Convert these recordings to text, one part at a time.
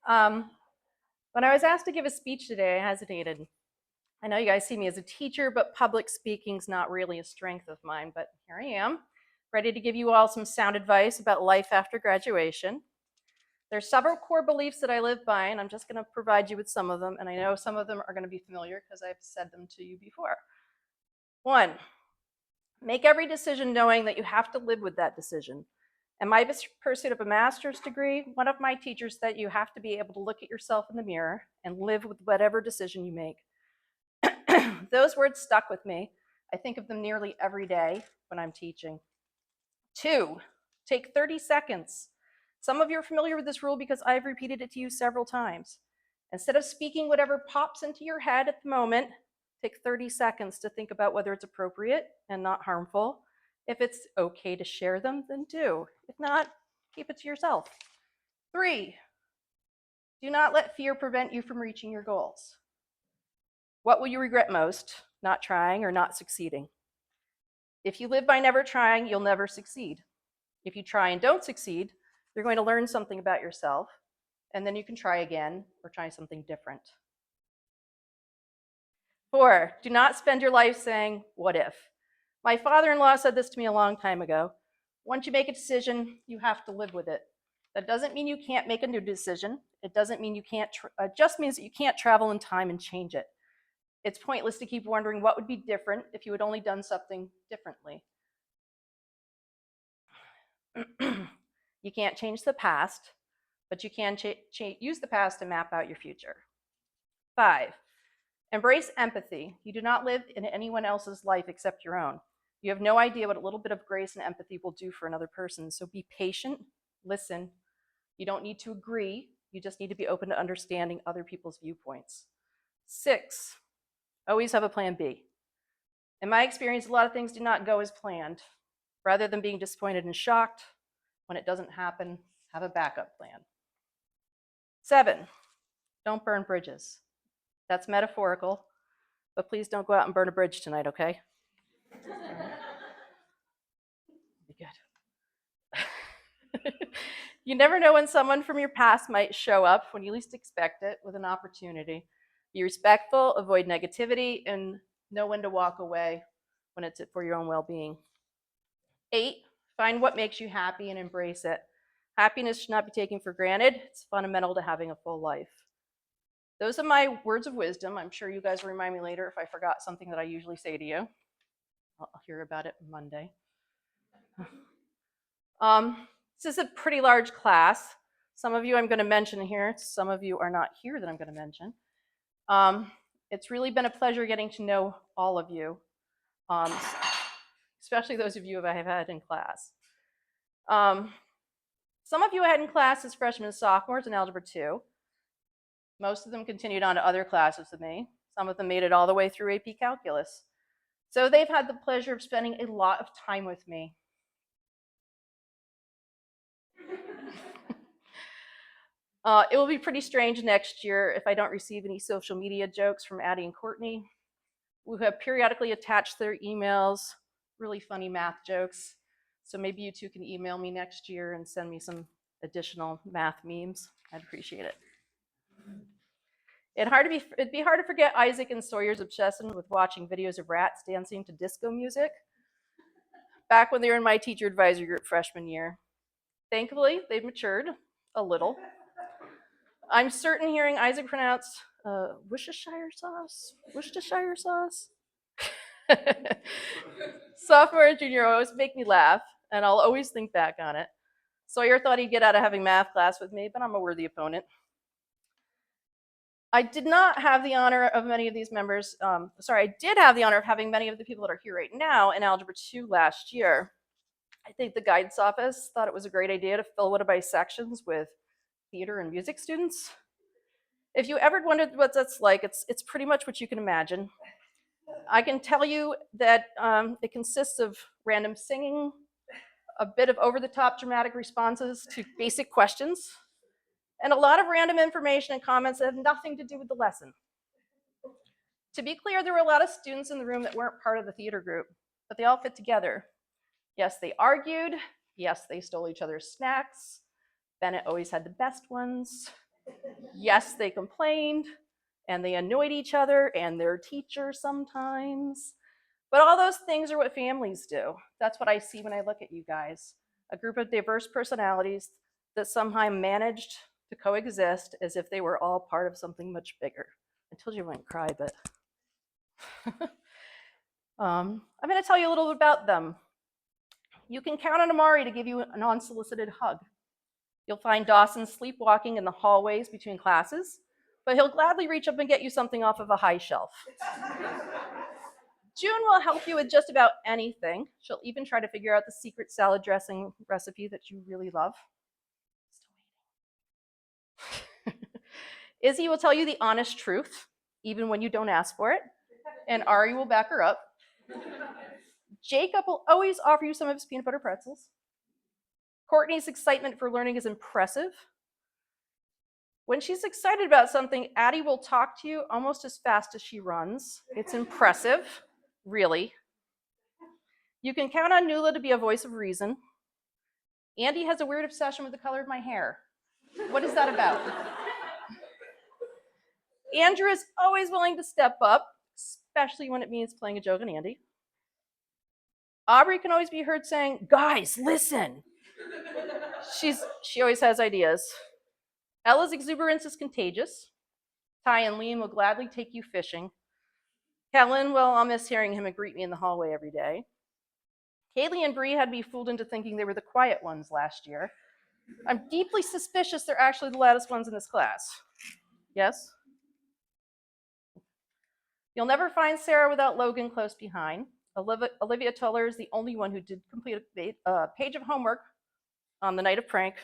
When I was asked to give a speech today, I hesitated. I know you guys see me as a teacher, but public speaking's not really a strength of mine, but here I am, ready to give you all some sound advice about life after graduation. There's several core beliefs that I live by, and I'm just going to provide you with some of them, and I know some of them are going to be familiar because I've said them to you before. 1, make every decision knowing that you have to live with that decision. In my pursuit of a master's degree, one of my teachers said you have to be able to look at yourself in the mirror and live with whatever decision you make. Those words stuck with me. I think of them nearly every day when I'm teaching. 2, take 30 seconds. Some of you are familiar with this rule because I've repeated it to you several times. Instead of speaking whatever pops into your head at the moment, take 30 seconds to think about whether it's appropriate and not harmful. If it's okay to share them, then do. If not, keep it to yourself. 3, do not let fear prevent you from reaching your goals. What will you regret most? Not trying or not succeeding? If you live by never trying, you'll never succeed. If you try and don't succeed, you're going to learn something about yourself, and then you can try again or try something different. 4, do not spend your life saying, what if? My father-in-law said this to me a long time ago. Once you make a decision, you have to live with it. That doesn't mean you can't make a new decision. It doesn't mean you can't, it just means that you can't travel in time and change it. It's pointless to keep wondering what would be different if you had only done something differently. You can't change the past, but you can use the past to map out your future. 5, embrace empathy. You do not live in anyone else's life except your own. You have no idea what a little bit of grace and empathy will do for another person. So be patient, listen. You don't need to agree. You just need to be open to understanding other people's viewpoints. 6, always have a plan B. In my experience, a lot of things do not go as planned. Rather than being disappointed and shocked when it doesn't happen, have a backup plan. 7, don't burn bridges. That's metaphorical, but please don't go out and burn a bridge tonight, okay? Be good. You never know when someone from your past might show up when you least expect it with an opportunity. Be respectful, avoid negativity, and know when to walk away when it's for your own well-being. 8, find what makes you happy and embrace it. Happiness should not be taken for granted. It's fundamental to having a full life. Those are my words of wisdom. I'm sure you guys will remind me later if I forgot something that I usually say to you. I'll hear about it Monday. This is a pretty large class. Some of you I'm going to mention here. Some of you are not here that I'm going to mention. It's really been a pleasure getting to know all of you, especially those of you I have had in class. Some of you I had in class as freshmen and sophomores in Algebra 2. Most of them continued on to other classes with me. Some of them made it all the way through AP Calculus. So they've had the pleasure of spending a lot of time with me. It will be pretty strange next year if I don't receive any social media jokes from Addie and Courtney, who have periodically attached their emails, really funny math jokes. So maybe you two can email me next year and send me some additional math memes. I'd appreciate it. It'd be hard to forget Isaac and Sawyer's obsession with watching videos of rats dancing to disco music back when they were in my teacher advisory group freshman year. Thankfully, they've matured a little. I'm certain hearing Isaac pronounce Worcestershire sauce. Sophomore and junior always make me laugh, and I'll always think back on it. Sawyer thought he'd get out of having math class with me, but I'm a worthy opponent. I did not have the honor of many of these members. I did have the honor of having many of the people that are here right now in Algebra 2 last year. I think the guidance office thought it was a great idea to fill one of my sections with theater and music students. If you ever wondered what that's like, it's pretty much what you can imagine. I can tell you that it consists of random singing, a bit of over-the-top dramatic responses to basic questions, and a lot of random information and comments that have nothing to do with the lesson. To be clear, there were a lot of students in the room that weren't part of the theater group, but they all fit together. Yes, they argued. Yes, they stole each other's snacks. Bennett always had the best ones. Yes, they complained, and they annoyed each other and their teacher sometimes. But all those things are what families do. That's what I see when I look at you guys. A group of diverse personalities that somehow managed to coexist as if they were all part of something much bigger. I told you I wouldn't cry, but I'm going to tell you a little bit about them. You can count on Amari to give you an unsolicited hug. You'll find Dawson sleepwalking in the hallways between classes, but he'll gladly reach up and get you something off of a high shelf. June will help you with just about anything. She'll even try to figure out the secret salad dressing recipe that you really love. Izzy will tell you the honest truth, even when you don't ask for it, and Ari will back her up. Jacob will always offer you some of his peanut butter pretzels. Courtney's excitement for learning is impressive. When she's excited about something, Addie will talk to you almost as fast as she runs. It's impressive, really. You can count on Nuala to be a voice of reason. Andy has a weird obsession with the color of my hair. What is that about? Andrew is always willing to step up, especially when it means playing a joke on Andy. Aubrey can always be heard saying, "Guys, listen." She always has ideas. Ella's exuberance is contagious. Ty and Liam will gladly take you fishing. Kellen, well, I'll miss hearing him greet me in the hallway every day. Kaylee and Bree had me fooled into thinking they were the quiet ones last year. I'm deeply suspicious they're actually the loudest ones in this class. Yes? You'll never find Sarah without Logan close behind. Olivia Tuller is the only one who did complete a page of homework on the night of prank.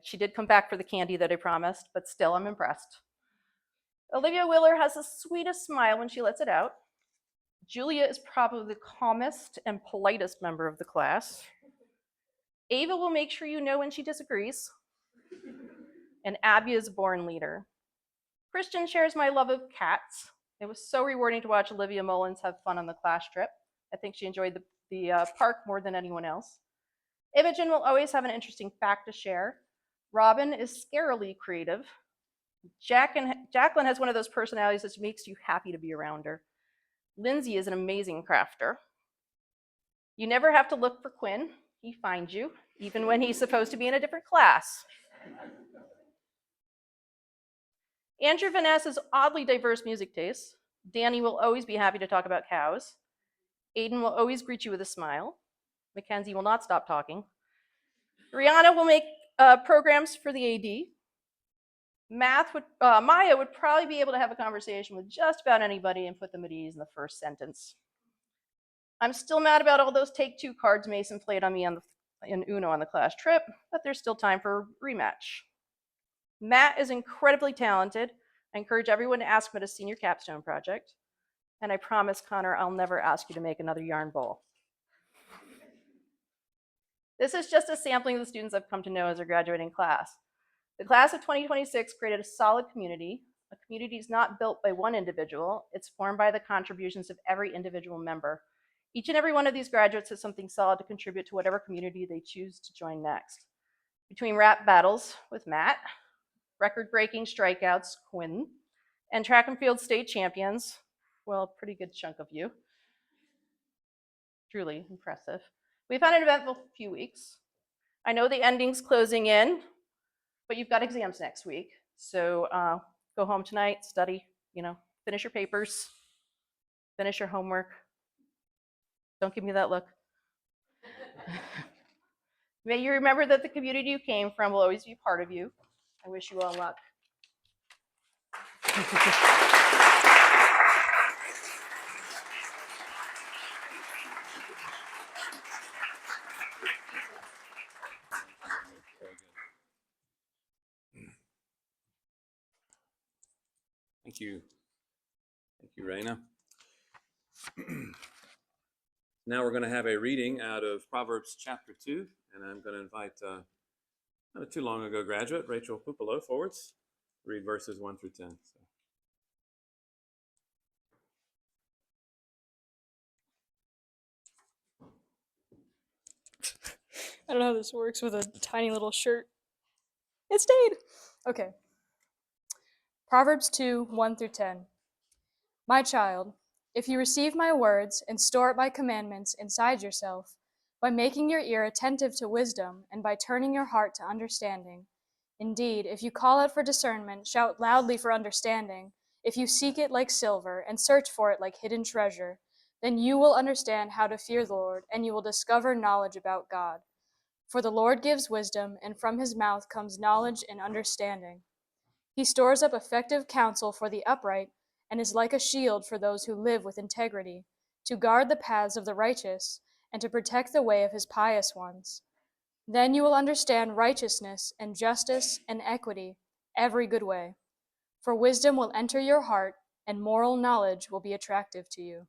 She did come back for the candy that I promised, but still I'm impressed. Olivia Willer has the sweetest smile when she lets it out. Julia is probably the calmest and politest member of the class. Ava will make sure you know when she disagrees. And Abby is a born leader. Christian shares my love of cats. It was so rewarding to watch Olivia Mullins have fun on the class trip. I think she enjoyed the park more than anyone else. Imogen will always have an interesting fact to share. Robin is scarily creative. Jacqueline has one of those personalities that makes you happy to be around her. Lindsay is an amazing crafter. You never have to look for Quinn. He finds you, even when he's supposed to be in a different class. Andrew Vanessa's oddly diverse music tastes. Danny will always be happy to talk about cows. Aiden will always greet you with a smile. Mackenzie will not stop talking. Rihanna will make programs for the AD. Maya would probably be able to have a conversation with just about anybody and put them at ease in the first sentence. I'm still mad about all those take-two cards Mason played on me in Uno on the class trip, but there's still time for a rematch. Matt is incredibly talented. I encourage everyone to ask him at a senior capstone project. And I promise, Connor, I'll never ask you to make another yarn bowl. This is just a sampling of the students I've come to know as a graduating class. The class of 2026 created a solid community. A community is not built by one individual. It's formed by the contributions of every individual member. Each and every one of these graduates has something solid to contribute to whatever community they choose to join next. Between rap battles with Matt, record-breaking strikeouts, Quinn, and track and field state champions, well, a pretty good chunk of you. Truly impressive. We've had an eventful few weeks. I know the ending's closing in, but you've got exams next week. So go home tonight, study, finish your papers, finish your homework. Don't give me that look. May you remember that the community you came from will always be part of you. I wish you all luck. Thank you. Thank you, Raina. Now we're going to have a reading out of Proverbs chapter 2, and I'm going to invite not a too long ago graduate, Rachel Pupalo, forwards to read verses 1 through 10. I don't know how this works with a tiny little shirt. It stayed. Okay. Proverbs 2, 1 through 10. My child, if you receive my words and store up my commandments inside yourself, by making your ear attentive to wisdom and by turning your heart to understanding. Indeed, if you call out for discernment, shout loudly for understanding. If you seek it like silver and search for it like hidden treasure, then you will understand how to fear the Lord, and you will discover knowledge about God. For the Lord gives wisdom, and from his mouth comes knowledge and understanding. He stores up effective counsel for the upright, and is like a shield for those who live with integrity, to guard the paths of the righteous, and to protect the way of his pious ones. Then you will understand righteousness and justice and equity, every good way. For wisdom will enter your heart, and moral knowledge will be attractive to you.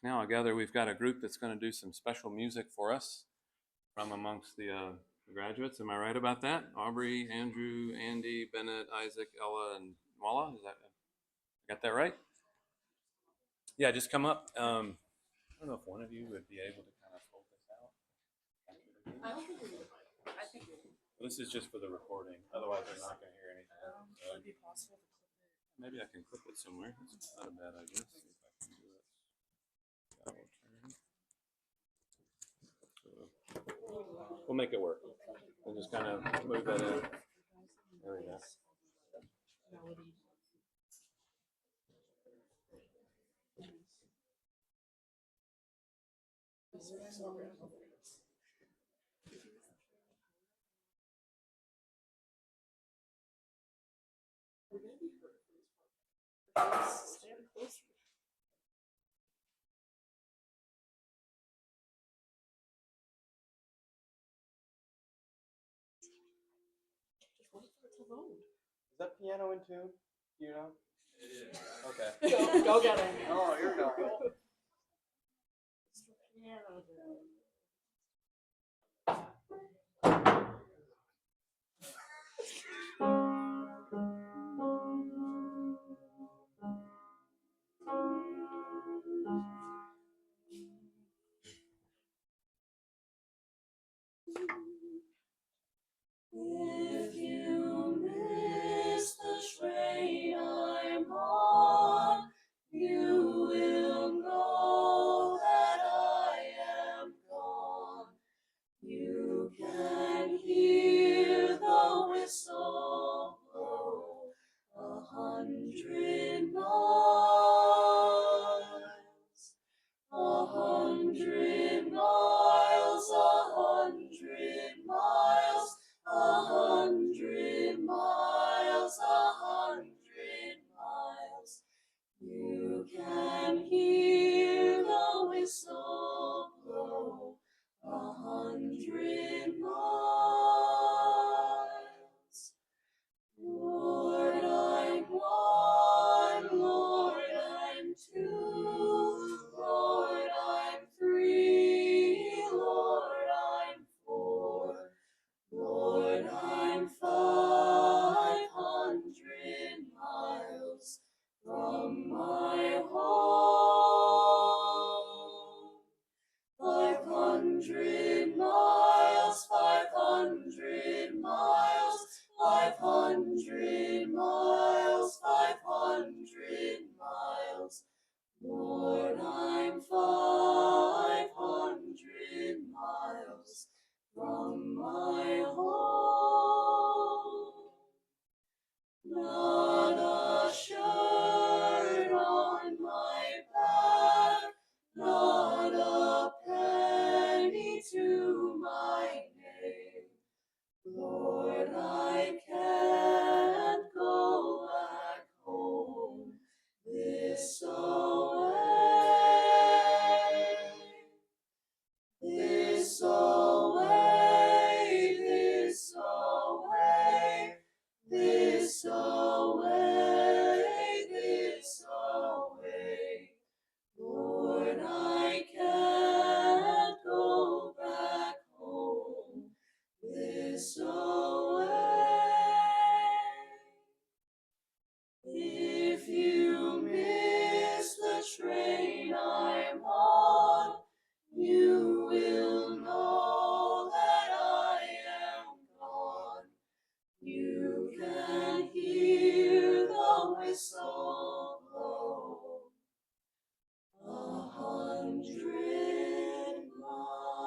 Now I gather we've got a group that's going to do some special music for us from amongst the graduates. Am I right about that? Aubrey, Andrew, Andy, Bennett, Isaac, Ella, and Walla. Is that got that right? Yeah, just come up. I don't know if one of you would be able to kind of hold this out. I don't think we would. I think we would. This is just for the recording. Otherwise, they're not going to hear anything. Would it be possible to clip it? Maybe I can clip it somewhere. That's not a bad idea. See if I can do it. I will turn. So, we'll make it work. We'll just kind of move that in. There we go. Is that piano in tune? Do you know? It is. Okay. Go get it. Oh, you're not. If you miss the train I'm on, you will know that I am gone. You can hear the whistle blow 100 miles, 100 miles, 100 miles, 100 miles, 100 miles. You can hear the whistle blow 100 miles. Lord, I'm one, Lord, I'm two, Lord, I'm three, Lord, I'm four, Lord, I'm 500 miles from my home. 500 miles, 500 miles, 500 miles, 500 miles. Lord, I'm 500 miles from my home. Not a shirt on my back, not a penny to my name. Lord, I can't go back home this away, this away, this this away. If you miss the train I'm on, you will know that I am gone. You can hear the whistle blow 100 miles.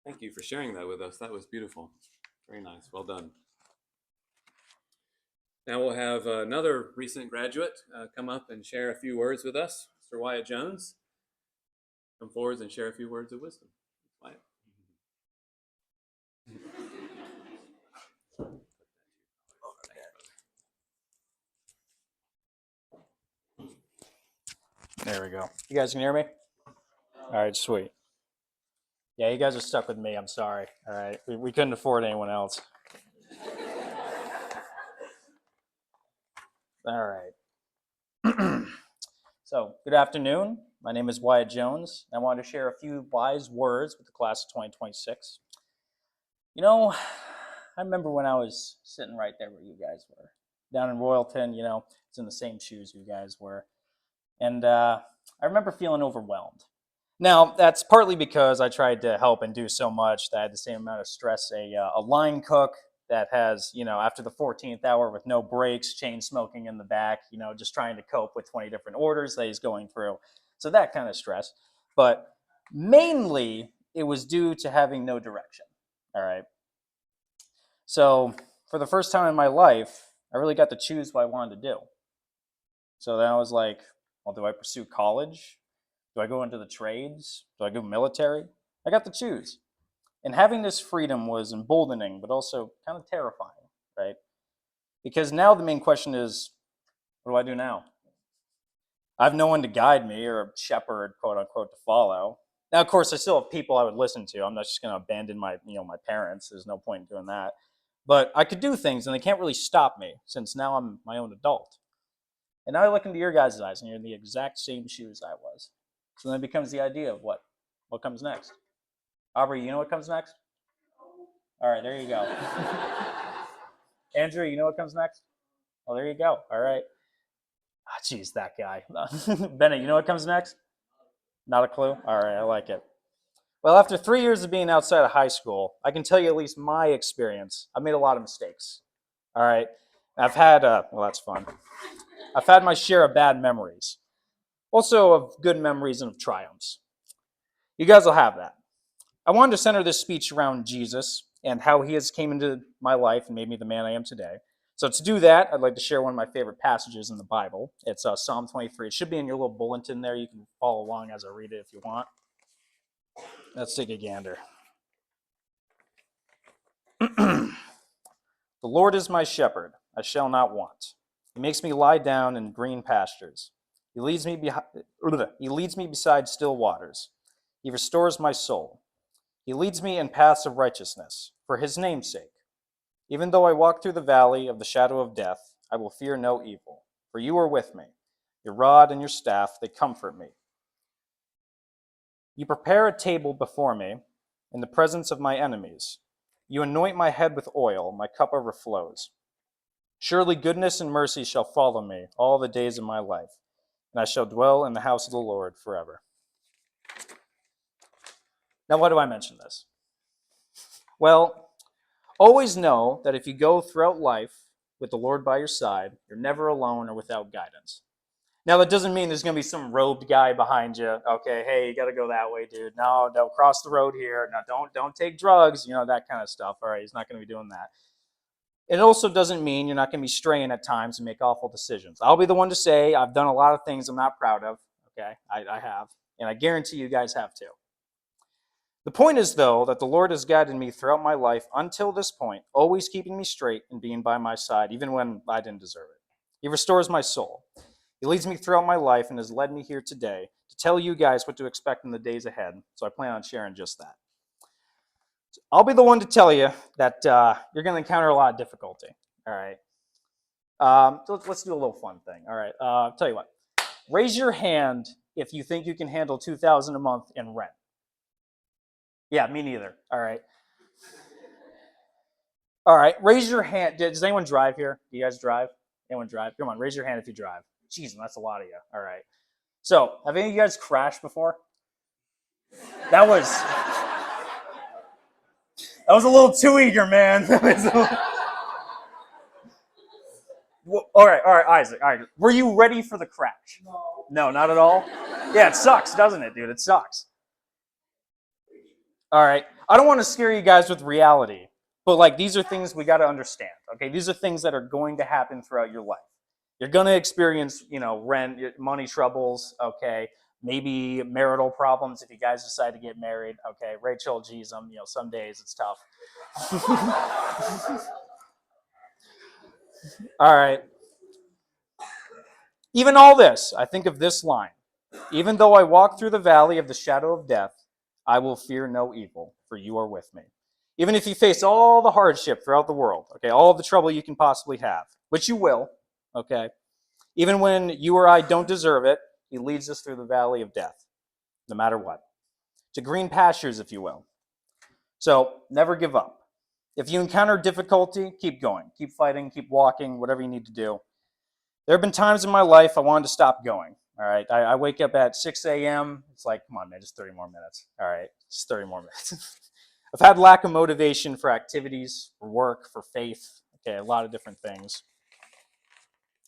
Thank you for sharing that with us. That was beautiful. Very nice. Well done. Now we'll have another recent graduate come up and share a few words with us. Mr. Wyatt Jones, come forward and share a few words of wisdom. Wyatt. There we go. You guys can hear me? All right, sweet. Yeah, you guys are stuck with me. I'm sorry. All right. We couldn't afford anyone else. All right. So, good afternoon. My name is Wyatt Jones. I wanted to share a few wise words with the class of 2026. You know, I remember when I was sitting right there where you guys were, down in Royalton, it's in the same shoes you guys were. And I remember feeling overwhelmed. Now, that's partly because I tried to help and do so much that I had the same amount of stress a line cook that has, after the 14th hour with no breaks, chain smoking in the back, just trying to cope with 20 different orders that he's going through. So that kind of stress. But mainly, it was due to having no direction. All right. So for the first time in my life, I really got to choose what I wanted to do. So then I was like, well, do I pursue college? Do I go into the trades? Do I go military? I got to choose. And having this freedom was emboldening, but also kind of terrifying, right? Because now the main question is, what do I do now? I have no one to guide me or a shepherd, quote unquote, to follow. Now, of course, I still have people I would listen to. I'm not just going to abandon my parents. There's no point in doing that. But I could do things, and they can't really stop me since now I'm my own adult. And now I look into your guys' eyes, and you're in the exact same shoes I was. So then it becomes the idea of what comes next. Aubrey, you know what comes next? All right, there you go. Andrew, you know what comes next? Oh, there you go. All right. Ah, geez, that guy. Bennett, you know what comes next? Not a clue? All right, I like it. Well, after 3 years of being outside of high school, I can tell you at least my experience. I've made a lot of mistakes. All right. I've had, well, that's fun. I've had my share of bad memories, also of good memories and of triumphs. You guys will have that. I wanted to center this speech around Jesus and how he has came into my life and made me the man I am today. So to do that, I'd like to share one of my favorite passages in the Bible. It's Psalm 23. It should be in your little bulletin there. You can follow along as I read it if you want. Let's take a gander. The Lord is my shepherd, I shall not want. He makes me lie down in green pastures. He leads me beside still waters. He restores my soul. He leads me in paths of righteousness, for his name's sake. Even though I walk through the valley of the shadow of death, I will fear no evil, for you are with me. Your rod and your staff, they comfort me. You prepare a table before me in the presence of my enemies. You anoint my head with oil, my cup overflows. Surely goodness and mercy shall follow me all the days of my life, and I shall dwell in the house of the Lord forever. Now, why do I mention this? Well, always know that if you go throughout life with the Lord by your side, you're never alone or without guidance. Now, that doesn't mean there's going to be some robed guy behind you. Okay, hey, you got to go that way, dude. No, don't cross the road here. No, don't take drugs, that kind of stuff. All right, he's not going to be doing that. It also doesn't mean you're not going to be straying at times and make awful decisions. I'll be the one to say I've done a lot of things I'm not proud of. Okay, I have. And I guarantee you guys have too. The point is, though, that the Lord has guided me throughout my life until this point, always keeping me straight and being by my side, even when I didn't deserve it. He restores my soul. He leads me throughout my life and has led me here today to tell you guys what to expect in the days ahead, so I plan on sharing just that. I'll be the one to tell you that you're going to encounter a lot of difficulty, all right? So let's do a little fun thing, all right? I'll tell you what. Raise your hand if you think you can handle $2,000 a month in rent. Yeah, me neither. All right. All right. Raise your hand. Does anyone drive here? Do you guys drive? Anyone drive? Come on, raise your hand if you drive. Jeez, that's a lot of you. All right. So, have any of you guys crashed before? That was a little too eager, man. All right, Isaac. All right. Were you ready for the crash? No, not at all. Yeah, it sucks, doesn't it, dude? It sucks. All right. I don't want to scare you guys with reality, but like these are things we got to understand. Okay, these are things that are going to happen throughout your life. You're going to experience, rent, money troubles. Okay, maybe marital problems if you guys decide to get married. Okay, Rachel, geez, some days it's tough. All right. Even all this, I think of this line. Even though I walk through the valley of the shadow of death, I will fear no evil, for you are with me. Even if you face all the hardship throughout the world, okay, all the trouble you can possibly have, which you will, okay, even when you or I don't deserve it, he leads us through the valley of death, no matter what. To green pastures, if you will. So never give up. If you encounter difficulty, keep going. Keep fighting, keep walking, whatever you need to do. There have been times in my life I wanted to stop going. All right, I wake up at 6 a.m. It's like, come on, man, just 30 more minutes. All right, just 30 more minutes. I've had lack of motivation for activities, for work, for faith. Okay, a lot of different things.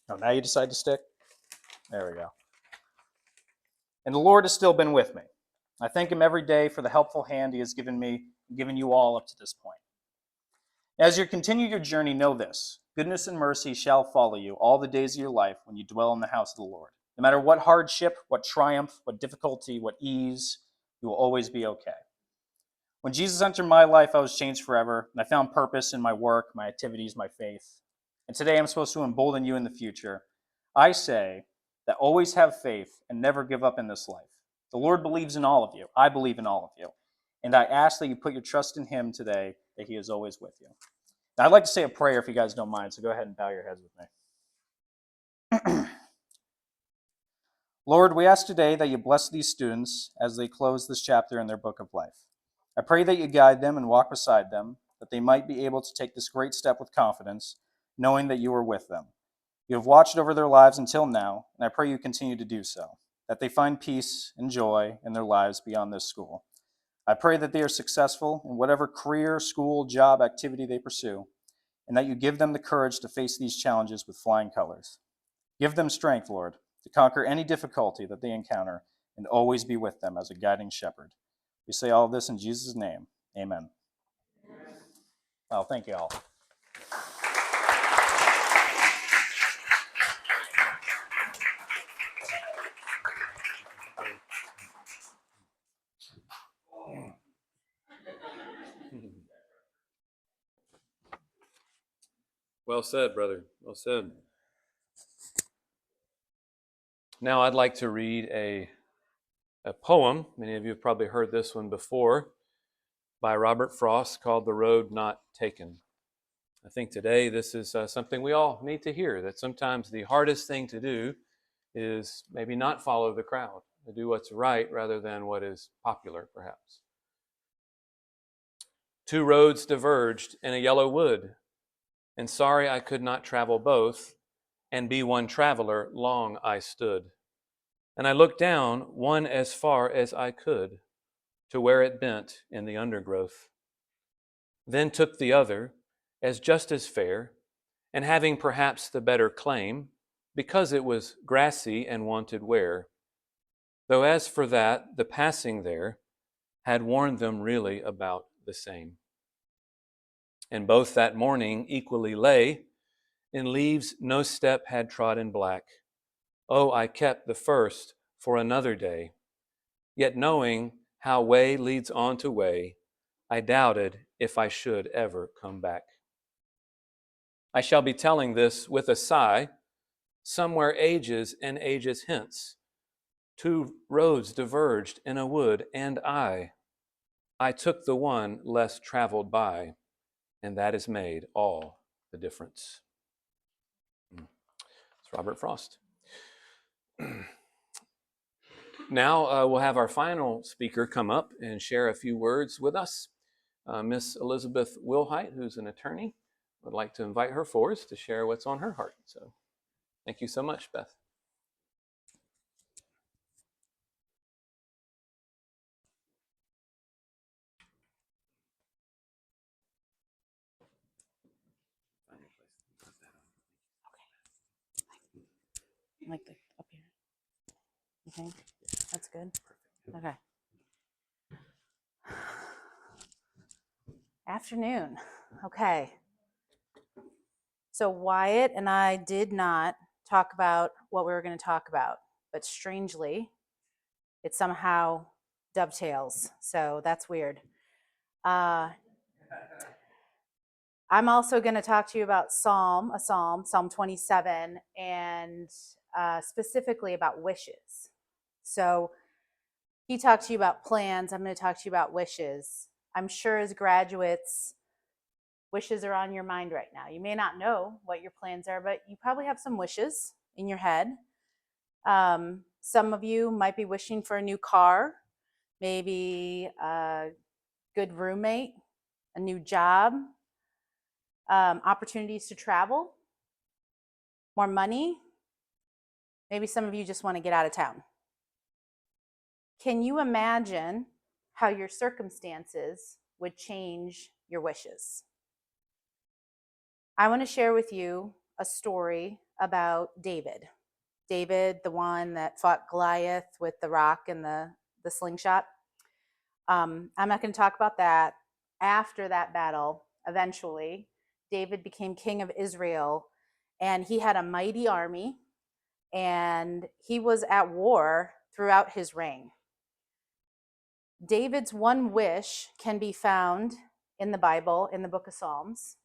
Oh, now you decide to stick? There we go. And the Lord has still been with me. I thank him every day for the helpful hand he has given me and given you all up to this point. As you continue your journey, know this. Goodness and mercy shall follow you all the days of your life when you dwell in the house of the Lord. No matter what hardship, what triumph, what difficulty, what ease, you will always be okay. When Jesus entered my life, I was changed forever, and I found purpose in my work, my activities, my faith. And today I'm supposed to embolden you in the future. I say that always have faith and never give up in this life. The Lord believes in all of you. I believe in all of you. And I ask that you put your trust in him today, that he is always with you. Now, I'd like to say a prayer if you guys don't mind, so go ahead and bow your heads with me. Lord, we ask today that you bless these students as they close this chapter in their book of life. I pray that you guide them and walk beside them, that they might be able to take this great step with confidence, knowing that you are with them. You have watched over their lives until now, and I pray you continue to do so, that they find peace and joy in their lives beyond this school. I pray that they are successful in whatever career, school, job, activity they pursue, and that you give them the courage to face these challenges with flying colors. Give them strength, Lord, to conquer any difficulty that they encounter and always be with them as a guiding shepherd. We say all this in Jesus' name. Amen. Oh, thank you all. Well said, brother. Well said. Now I'd like to read a poem. Many of you have probably heard this one before, by Robert Frost, called The Road Not Taken. I think today this is something we all need to hear, that sometimes the hardest thing to do is maybe not follow the crowd, to do what's right rather than what is popular, perhaps. Two roads diverged in a yellow wood, and sorry I could not travel both, and be one traveler long I stood. And I looked down one as far as I could, to where it bent in the undergrowth. Then took the other, as just as fair, and having perhaps the better claim, because it was grassy and wanted wear. Though as for that, the passing there had warned them really about the same. And both that morning equally lay, in leaves no step had trodden black. Oh, I kept the first for another day, yet knowing how way leads on to way, I doubted if I should ever come back. I shall be telling this with a sigh, somewhere ages and ages hence. Two roads diverged in a wood, and I took the one less traveled by, and that has made all the difference. It's Robert Frost. Now we'll have our final speaker come up and share a few words with us. Miss Elizabeth Wilhite, who's an attorney, would like to invite her forward to share what's on her heart. So thank you so much, Beth. Like the up here. You think that's good? Okay. Afternoon. Okay. So Wyatt and I did not talk about what we were going to talk about, but strangely, it somehow dovetails. So that's weird. I'm also going to talk to you about Psalm 27, and specifically about wishes. So he talked to you about plans. I'm going to talk to you about wishes. I'm sure as graduates, wishes are on your mind right now. You may not know what your plans are, but you probably have some wishes in your head. Some of you might be wishing for a new car, maybe a good roommate, a new job, opportunities to travel, more money. Maybe some of you just want to get out of town. Can you imagine how your circumstances would change your wishes? I want to share with you a story about David. David, the one that fought Goliath with the rock and the slingshot. I'm not going to talk about that. After that battle, eventually, David became king of Israel, and he had a mighty army, and he was at war throughout his reign. David's one wish can be found in the Bible, in the book of Psalms.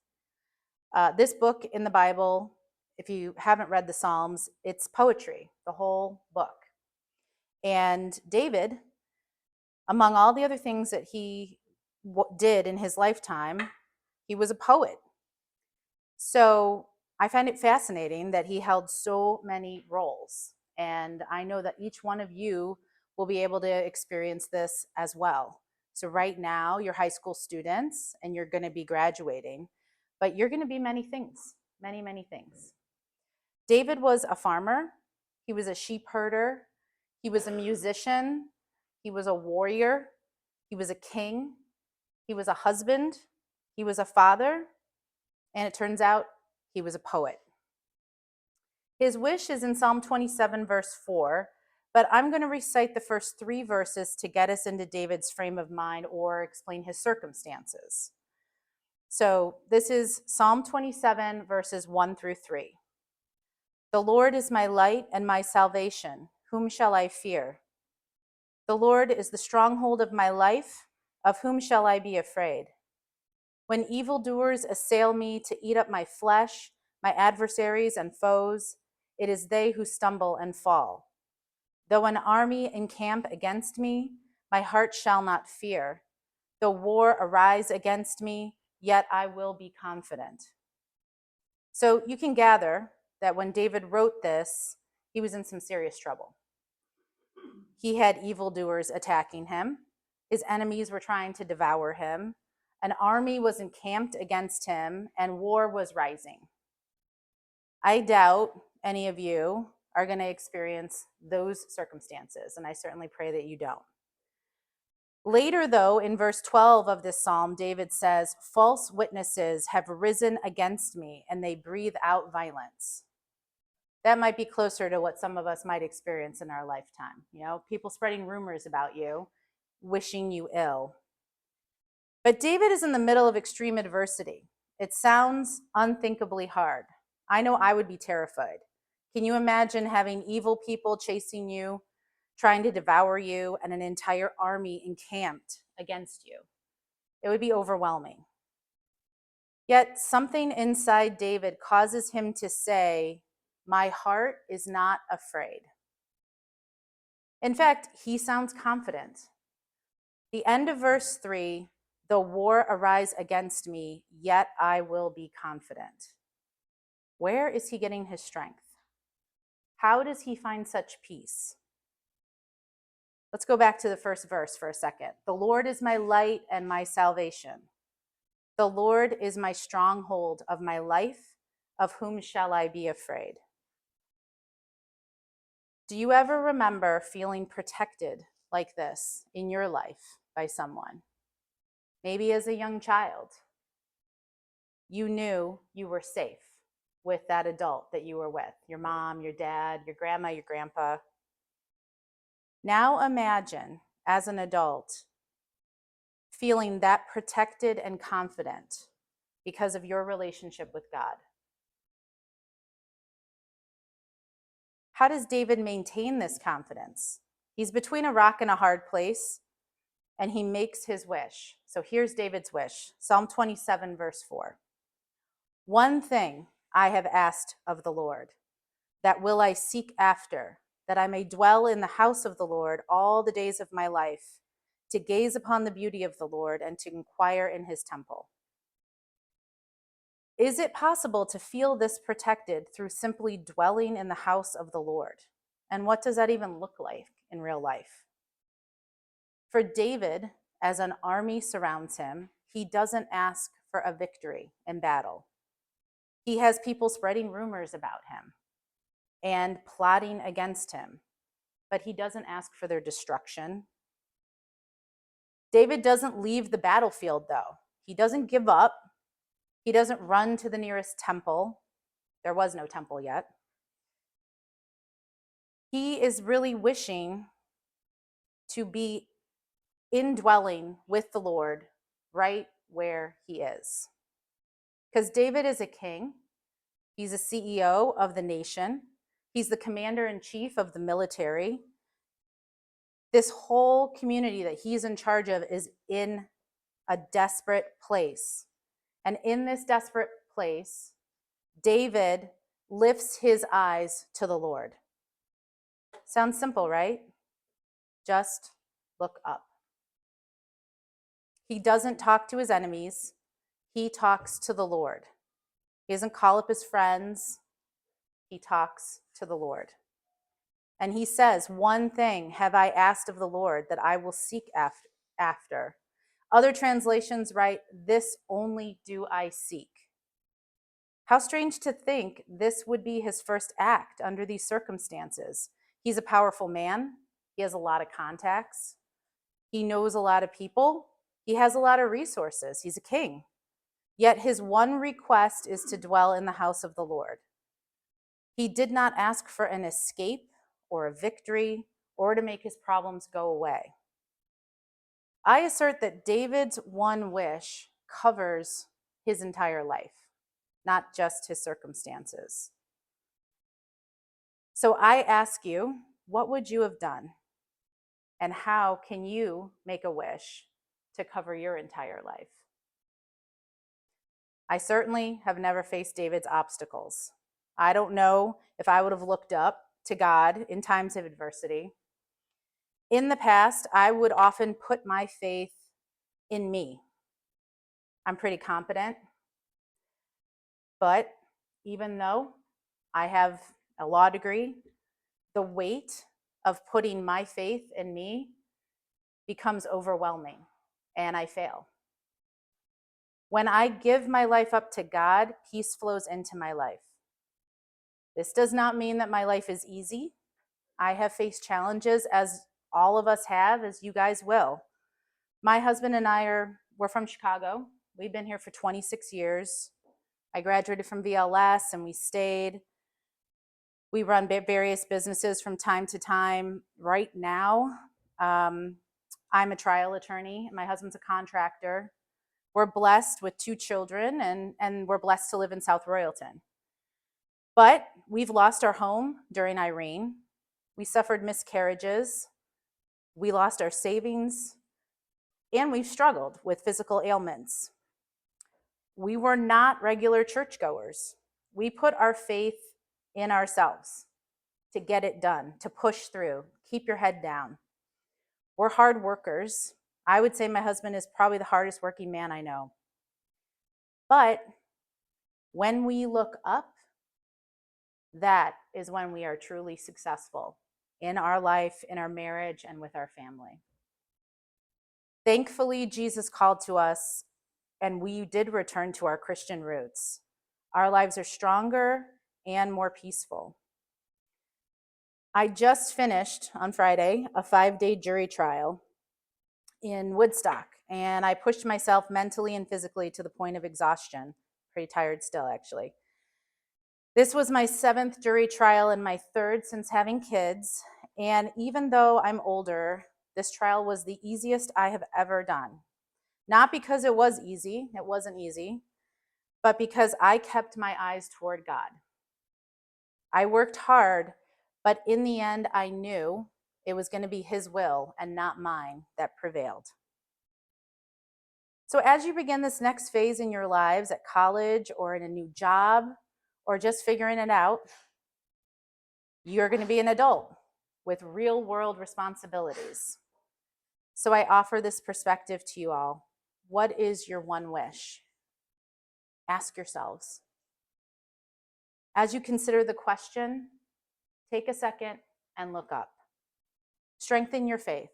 This book in the Bible, if you haven't read the Psalms, it's poetry, the whole book. And David, among all the other things that he did in his lifetime, he was a poet. So I find it fascinating that he held so many roles. And I know that each one of you will be able to experience this as well. So right now, you're high school students and you're going to be graduating, but you're going to be many things, many, many things. David was a farmer. He was a sheep herder. He was a musician. He was a warrior. He was a king. He was a husband. He was a father. And it turns out he was a poet. His wish is in Psalm 27, verse 4, but I'm going to recite the first 3 verses to get us into David's frame of mind or explain his circumstances. So this is Psalm 27, verses 1 through 3. The Lord is my light and my salvation. Whom shall I fear? The Lord is the stronghold of my life. Of whom shall I be afraid? When evildoers assail me to eat up my flesh, my adversaries and foes, it is they who stumble and fall. Though an army encamp against me, my heart shall not fear. Though war arise against me, yet I will be confident. So you can gather that when David wrote this, he was in some serious trouble. He had evildoers attacking him. His enemies were trying to devour him. An army was encamped against him, and war was rising. I doubt any of you are going to experience those circumstances, and I certainly pray that you don't. Later, though, in verse 12 of this psalm, David says, false witnesses have risen against me, and they breathe out violence. That might be closer to what some of us might experience in our lifetime. You know, people spreading rumors about you, wishing you ill. But David is in the middle of extreme adversity. It sounds unthinkably hard. I know I would be terrified. Can you imagine having evil people chasing you, trying to devour you and an entire army encamped against you. It would be overwhelming. Yet something inside David causes him to say, "My heart is not afraid." In fact, he sounds confident. The end of verse 3, "Though war arise against me, yet I will be confident." Where is he getting his strength? How does he find such peace? Let's go back to the first verse for a second. "The Lord is my light and my salvation. The Lord is my stronghold of my life. Of whom shall I be afraid?" Do you ever remember feeling protected like this in your life by someone? Maybe as a young child, you knew you were safe with that adult that you were with, your mom, your dad, your grandma, your grandpa. Now imagine as an adult feeling that protected and confident because of your relationship with God. How does David maintain this confidence? He's between a rock and a hard place, and he makes his wish. So here's David's wish. Psalm 27, verse 4. "One thing I have asked of the Lord, that will I seek after, that I may dwell in the house of the Lord all the days of my life, to gaze upon the beauty of the Lord and to inquire in his temple." Is it possible to feel this protected through simply dwelling in the house of the Lord? And what does that even look like in real life? For David, as an army surrounds him, he doesn't ask for a victory in battle. He has people spreading rumors about him and plotting against him, but he doesn't ask for their destruction. David doesn't leave the battlefield, though. He doesn't give up. He doesn't run to the nearest temple. There was no temple yet. He is really wishing to be indwelling with the Lord right where he is. Because David is a king. He's a CEO of the nation. He's the commander in chief of the military. This whole community that he's in charge of is in a desperate place. And in this desperate place, David lifts his eyes to the Lord. Sounds simple, right? Just look up. He doesn't talk to his enemies. He talks to the Lord. He doesn't call up his friends. He talks to the Lord. And he says, "One thing have I asked of the Lord, that I will seek after." Other translations write, "This only do I seek." How strange to think this would be his first act under these circumstances. He's a powerful man. He has a lot of contacts. He knows a lot of people. He has a lot of resources. He's a king. Yet his one request is to dwell in the house of the Lord. He did not ask for an escape or a victory or to make his problems go away. I assert that David's one wish covers his entire life, not just his circumstances. So I ask you, what would you have done? And how can you make a wish to cover your entire life? I certainly have never faced David's obstacles. I don't know if I would have looked up to God in times of adversity. In the past, I would often put my faith in me. I'm pretty competent, but even though I have a law degree, the weight of putting my faith in me becomes overwhelming, and I fail. When I give my life up to God, peace flows into my life. This does not mean that my life is easy. I have faced challenges, as all of us have, as you guys will. My husband and we're from Chicago. We've been here for 26 years. I graduated from VLS and we stayed. We run various businesses from time to time. Right now, I'm a trial attorney. My husband's a contractor. We're blessed with 2 children, and we're blessed to live in South Royalton. But we've lost our home during Irene. We suffered miscarriages. We lost our savings, and we've struggled with physical ailments. We were not regular churchgoers. We put our faith in ourselves to get it done, to push through, keep your head down. We're hard workers. I would say my husband is probably the hardest working man I know. But when we look up, that is when we are truly successful in our life, in our marriage, and with our family. Thankfully, Jesus called to us, and we did return to our Christian roots. Our lives are stronger and more peaceful. I just finished on Friday a 5-day jury trial in Woodstock, and I pushed myself mentally and physically to the point of exhaustion. Pretty tired still, actually. This was my 7th jury trial and my 3rd since having kids, and even though I'm older, this trial was the easiest I have ever done. Not because it was easy, it wasn't easy, but because I kept my eyes toward God. I worked hard, but in the end, I knew it was going to be His will and not mine that prevailed. So as you begin this next phase in your lives at college or in a new job or just figuring it out, you're going to be an adult with real world responsibilities. So I offer this perspective to you all. What is your one wish? Ask yourselves. As you consider the question, take a second and look up. Strengthen your faith.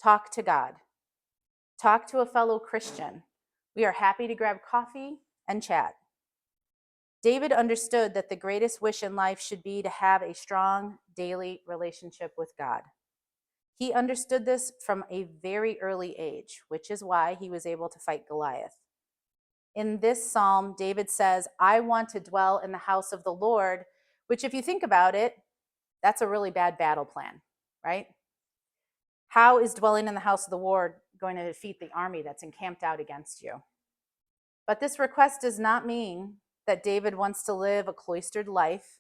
Talk to God. Talk to a fellow Christian. We are happy to grab coffee and chat. David understood that the greatest wish in life should be to have a strong daily relationship with God. He understood this from a very early age, which is why he was able to fight Goliath. In this psalm, David says, I want to dwell in the house of the Lord, which if you think about it, that's a really bad battle plan, right? How is dwelling in the house of the Lord going to defeat the army that's encamped out against you? But this request does not mean that David wants to live a cloistered life.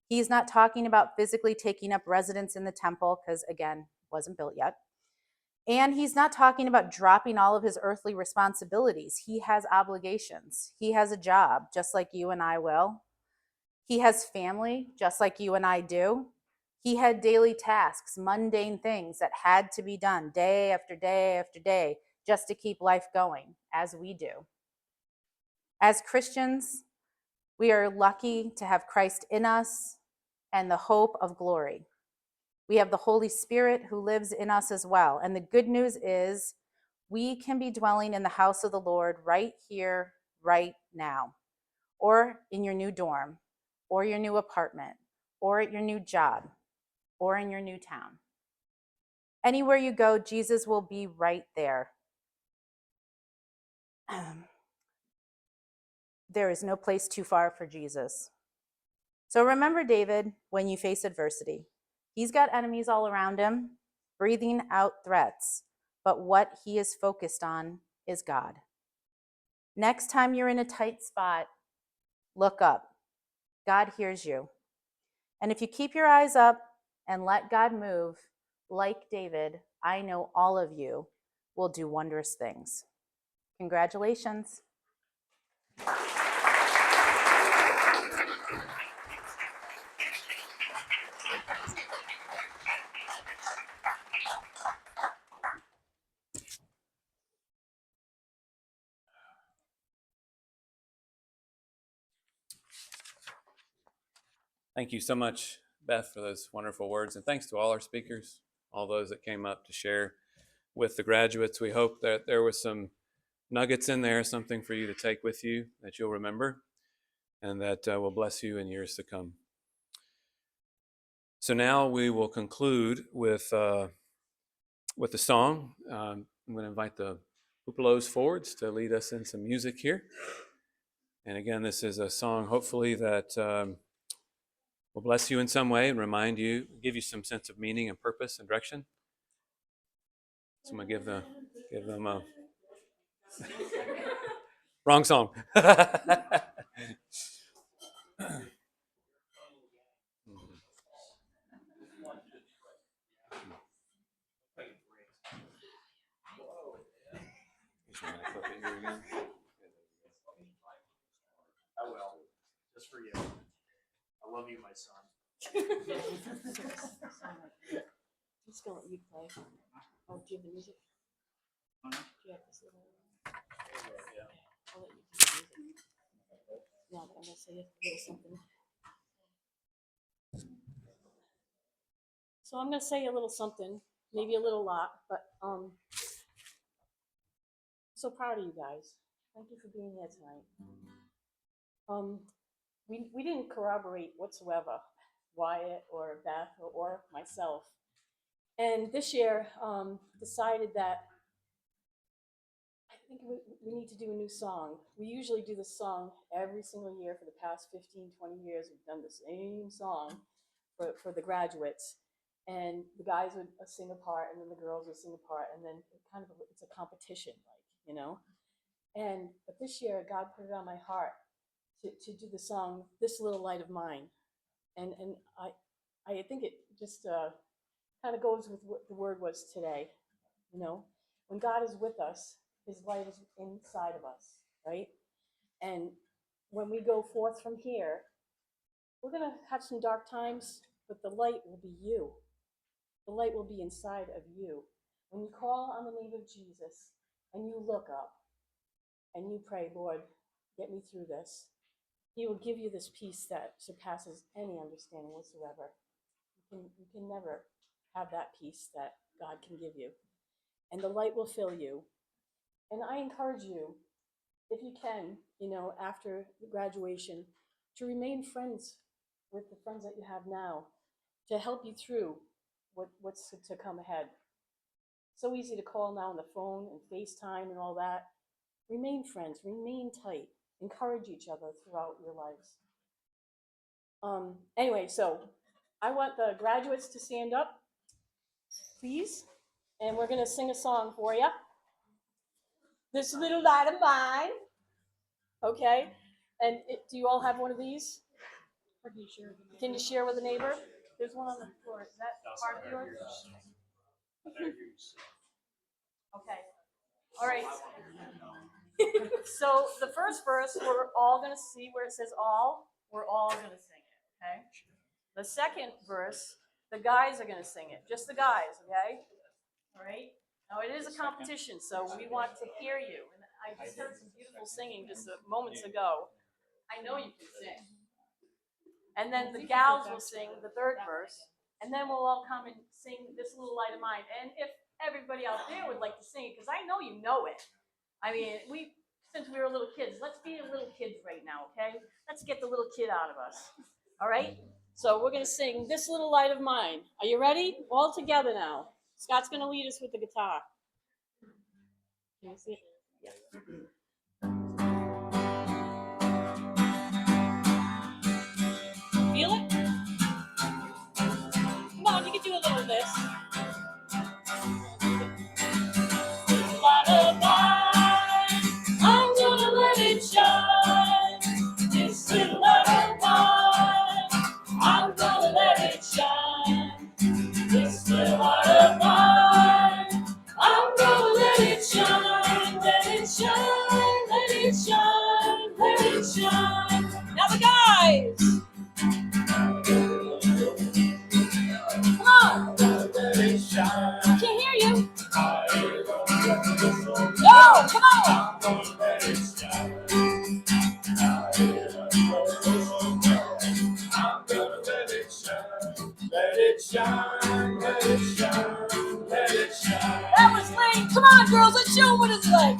He's not talking about physically taking up residence in the temple, because again, wasn't built yet. And he's not talking about dropping all of his earthly responsibilities. He has obligations. He has a job, just like you and I will. He has family, just like you and I do. He had daily tasks, mundane things that had to be done day after day after day, just to keep life going, as we do. As Christians, we are lucky to have Christ in us and the hope of glory. We have the Holy Spirit who lives in us as well. And the good news is we can be dwelling in the house of the Lord right here, right now, or in your new dorm, or your new apartment, or at your new job, or in your new town. Anywhere you go, Jesus will be right there. There is no place too far for Jesus. So remember David when you face adversity. He's got enemies all around him, breathing out threats, but what he is focused on is God. Next time you're in a tight spot, look up. God hears you. And if you keep your eyes up and let God move, like David, I know all of you will do wondrous things. Congratulations. Thank you so much, Beth, for those wonderful words. And thanks to all our speakers, all those that came up to share with the graduates. We hope that there was some nuggets in there, something for you to take with you that you'll remember and that will bless you in years to come. So now we will conclude with the song. I'm going to invite the Upalos forwards to lead us in some music here. And again, this is a song hopefully that will bless you in some way and remind you, give you some sense of meaning and purpose and direction. So I'm going to give them a wrong song. Andrew again? I will, just for you. I love you, my son. I'm just gonna let you play. Oh, do you have the music? Do you have this little? Yeah. I'll let you do the music. No, but I'm gonna say a little something. So I'm gonna say a little something, maybe a little lot, but so proud of you guys. Thank you for being here tonight. We didn't corroborate whatsoever, Wyatt or Beth or myself. And this year, decided that I think we need to do a new song. We usually do this song every single year for the past 15, 20 years. We've done the same song for the graduates. And the guys would sing a part, and then the girls would sing a part, and then it's a competition, but this year, God put it on my heart to do the song "This Little Light of Mine," and I think it just kind of goes with what the word was today. When God is with us, His light is inside of us, right? And when we go forth from here, we're gonna have some dark times, but the light will be you. The light will be inside of you. When you call on the name of Jesus and you look up and you pray, Lord, get me through this, He will give you this peace that surpasses any understanding whatsoever. You can never have that peace that God can give you. And the light will fill you. And I encourage you, if you can, after graduation, to remain friends with the friends that you have now, to help you through what's to come ahead. So easy to call now on the phone and FaceTime and all that. Remain friends, remain tight, encourage each other throughout your lives. Anyway, so I want the graduates to stand up, please, and we're gonna sing a song for you. This little light of mine. Okay, and do you all have one of these? Or can you share? Can you share with a neighbor? There's one on the floor. Is that part of yours? Okay. All right. So the first verse, we're all going to see where it says all. We're all going to sing it, okay? The second verse, the guys are going to sing it. Just the guys, okay? All right? Now, it is a competition, so we want to hear you. And I just heard some beautiful singing just moments ago. I know you can sing. And then the gals will sing the third verse. And then we'll all come and sing This Little Light of Mine. And if everybody out there would like to sing it, because I know you know it. I mean, since we were little kids, let's be little kids right now, okay? Let's get the little kid out of us. All right? So we're going to sing This Little Light of Mine. Are you ready? All together now. Scott's going to lead us with the guitar. Can you see it? Yeah. Feel it? Come on, you can do a little of this. Light of mine, I'm gonna let it shine. This little light of mine, I'm gonna let it shine. This little light of mine, I'm gonna let it shine. Let it shine, let it shine, let it shine. Now the guys. Come on. Let it shine. I can't hear you. Go, come on. Let it shine. I'm gonna let it shine. Let it shine, let it shine, let it shine. That was late. Come on, girls, let's show them what it's like.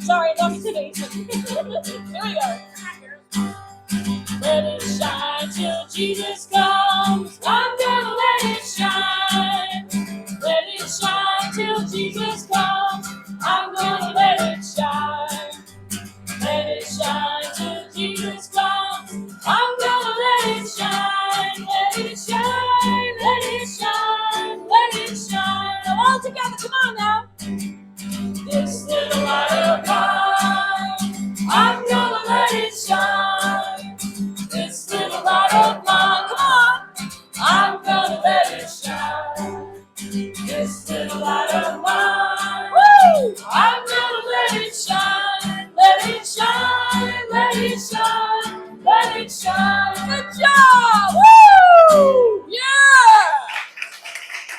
Sorry, that was today. Here we go. Let it shine till Jesus comes. I'm gonna let it shine. Let it shine till Jesus comes. I'm gonna let it shine. Let it shine till Jesus comes. I'm gonna let it shine. Let it shine. Let it shine. Let it shine. Now all together, come on now. This little light of mine, I'm gonna let it shine. This little light of mine, come on. I'm gonna let it shine. This little light of mine, woo! I'm gonna let job. Good job.